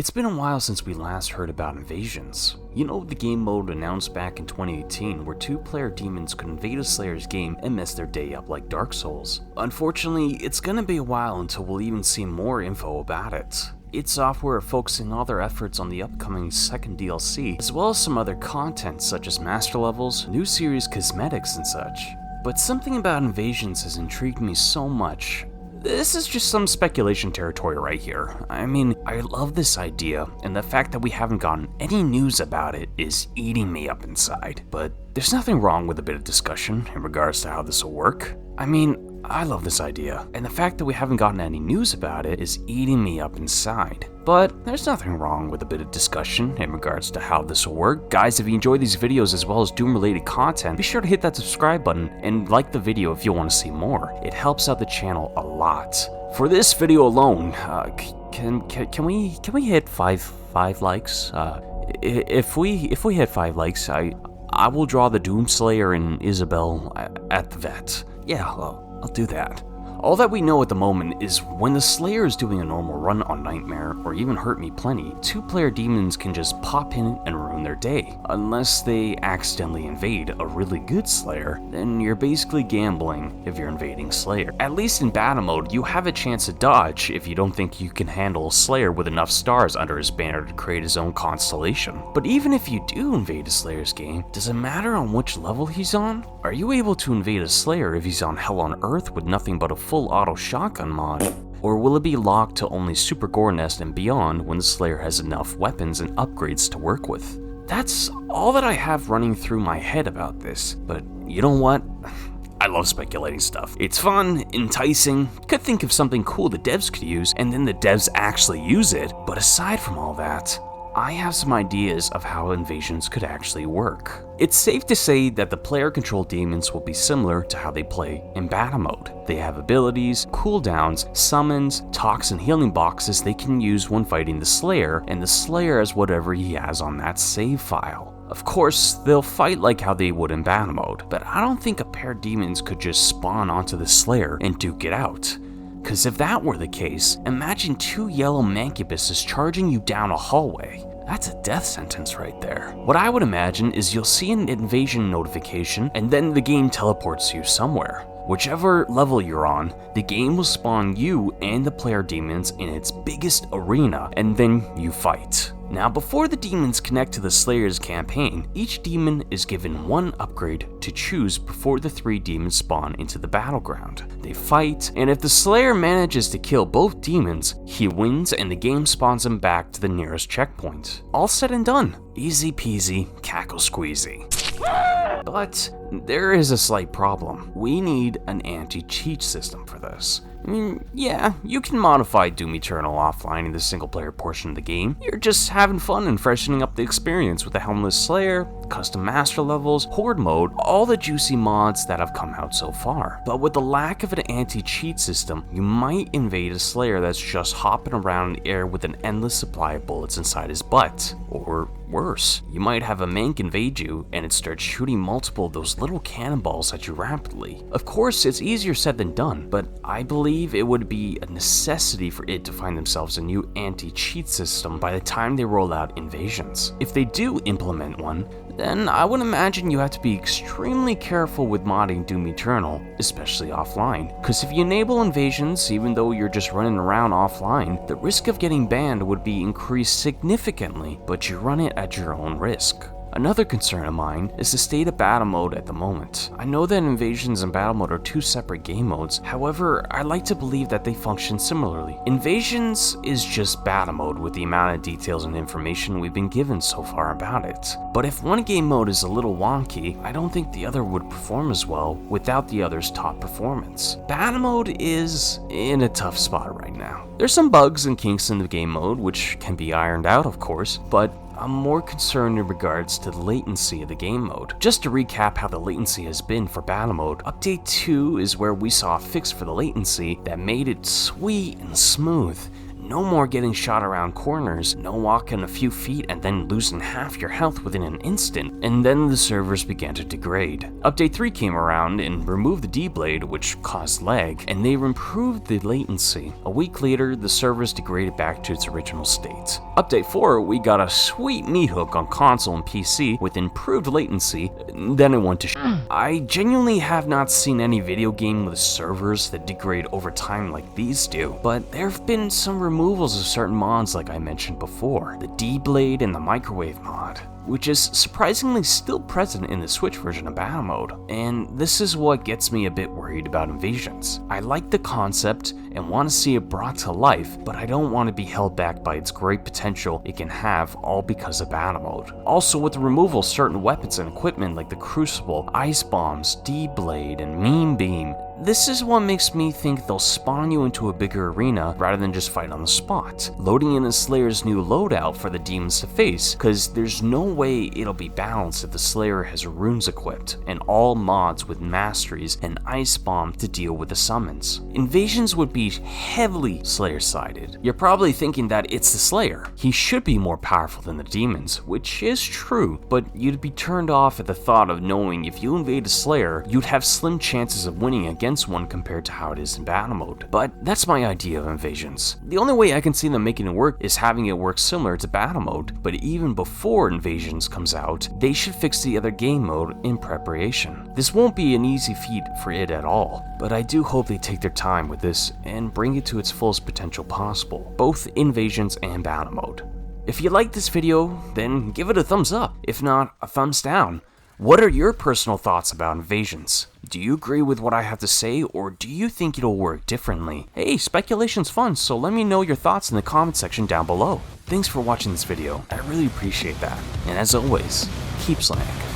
It's been a while since we last heard about invasions. You know, the game mode announced back in 2018 where two-player demons could invade a Slayer's game and mess their day up like Dark Souls. Unfortunately, it's gonna be a while until we'll even see more info about it. id Software are focusing all their efforts on the upcoming second DLC, as well as some other content such as master levels, new series cosmetics and such. But something about invasions has intrigued me so much. This is just some speculation territory right here. I mean, I love this idea, and the fact that we haven't gotten any news about it is eating me up inside. But there's nothing wrong with a bit of discussion in regards to how this will work. I mean, I love this idea, and the fact that we haven't gotten any news about it is eating me up inside. But there's nothing wrong with a bit of discussion in regards to how this will work. Guys, if you enjoy these videos as well as Doom-related content, be sure to hit that subscribe button and like the video if you want to see more. It helps out the channel a lot. For this video alone, can we hit five likes? If we hit 5 likes, I will draw the Doomslayer and Isabel at the vet. Yeah, I'll do that. All that we know at the moment is when the Slayer is doing a normal run on Nightmare, or even Hurt Me Plenty, two-player demons can just pop in and ruin their day. Unless they accidentally invade a really good Slayer, then you're basically gambling if you're invading Slayer. At least in battle mode, you have a chance to dodge if you don't think you can handle a Slayer with enough stars under his banner to create his own constellation. But even if you do invade a Slayer's game, does it matter on which level he's on? Are you able to invade a Slayer if he's on Hell on Earth with nothing but a full auto shotgun mod? Or will it be locked to only Super Gore Nest and beyond when the Slayer has enough weapons and upgrades to work with? That's all that I have running through my head about this, but you know what? I love speculating stuff. It's fun, enticing, could think of something cool the devs could use, and then the devs actually use it. But aside from all that, I have some ideas of how invasions could actually work. It's safe to say that the player-controlled demons will be similar to how they play in battle mode. They have abilities, cooldowns, summons, talks, and healing boxes they can use when fighting the Slayer, and the Slayer has whatever he has on that save file. Of course, they'll fight like how they would in battle mode, but I don't think a pair of demons could just spawn onto the Slayer and duke it out. Cause if that were the case, imagine 2 yellow mancubuses charging you down a hallway. That's a death sentence right there. What I would imagine is you'll see an invasion notification and then the game teleports you somewhere. Whichever level you're on, the game will spawn you and the player demons in its biggest arena, and then you fight. Now, before the demons connect to the Slayer's campaign, each demon is given 1 upgrade to choose before the 3 demons spawn into the battleground. They fight, and if the Slayer manages to kill both demons, he wins and the game spawns him back to the nearest checkpoint. All said and done. Easy peasy, cackle squeezy. But there is a slight problem. We need an anti-cheat system for this. I mean, yeah, you can modify Doom Eternal offline in the single-player portion of the game. You're just having fun and freshening up the experience with the Helmless Slayer, custom master levels, horde mode, all the juicy mods that have come out so far. But with the lack of an anti-cheat system, you might invade a Slayer that's just hopping around in the air with an endless supply of bullets inside his butt. Or worse, you might have a mank invade you and it starts shooting multiple of those little cannonballs at you rapidly. Of course, it's easier said than done, but I believe it would be a necessity for it to find themselves a new anti-cheat system by the time they roll out invasions. If they do implement one, then I would imagine you have to be extremely careful with modding Doom Eternal, especially offline. Because if you enable invasions, even though you're just running around offline, the risk of getting banned would be increased significantly, but you run it at your own risk. Another concern of mine is the state of battle mode at the moment. I know that invasions and battle mode are 2 separate game modes, however, I like to believe that they function similarly. Invasions is just battle mode with the amount of details and information we've been given so far about it. But if one game mode is a little wonky, I don't think the other would perform as well without the other's top performance. Battle mode is in a tough spot right now. There's some bugs and kinks in the game mode which can be ironed out, of course, but I'm more concerned in regards to the latency of the game mode. Just to recap how the latency has been for battle mode, update 2 is where we saw a fix for the latency that made it sweet and smooth. No more getting shot around corners, no walking a few feet and then losing half your health within an instant, and then the servers began to degrade. Update 3 came around and removed the D-Blade, which caused lag, and they improved the latency. A week later, the servers degraded back to its original state. Update 4, we got a sweet meat hook on console and PC with improved latency, then it went to I genuinely have not seen any video game with servers that degrade over time like these do, but there have been some removals of certain mods like I mentioned before, the D-Blade and the microwave mod, which is surprisingly still present in the Switch version of battle mode, and this is what gets me a bit worried about Invasions. I like the concept and want to see it brought to life, but I don't want to be held back by its great potential it can have, all because of battle mode. Also, with the removal of certain weapons and equipment like the Crucible, Ice Bombs, D-Blade, and Meme Beam, this is what makes me think they'll spawn you into a bigger arena rather than just fight on the spot, loading in a Slayer's new loadout for the demons to face, cause there's no way it'll be balanced if the Slayer has runes equipped, and all mods with masteries and Ice Bomb to deal with the summons. Invasions would be heavily Slayer-sided. You're probably thinking that it's the Slayer. He should be more powerful than the demons, which is true, but you'd be turned off at the thought of knowing if you invade a Slayer, you'd have slim chances of winning against one compared to how it is in battle mode. But that's my idea of Invasions. The only way I can see them making it work is having it work similar to battle mode, but even before Invasions comes out, they should fix the other game mode in preparation. This won't be an easy feat for it at all, but I do hope they take their time with this and bring it to its fullest potential possible, both Invasions and battle mode. If you liked this video, then give it a thumbs up. If not, a thumbs down. What are your personal thoughts about Invasions? Do you agree with what I have to say, or do you think it'll work differently? Hey, speculation's fun, so let me know your thoughts in the comment section down below. Thanks for watching this video, I really appreciate that. And as always, keep slamming.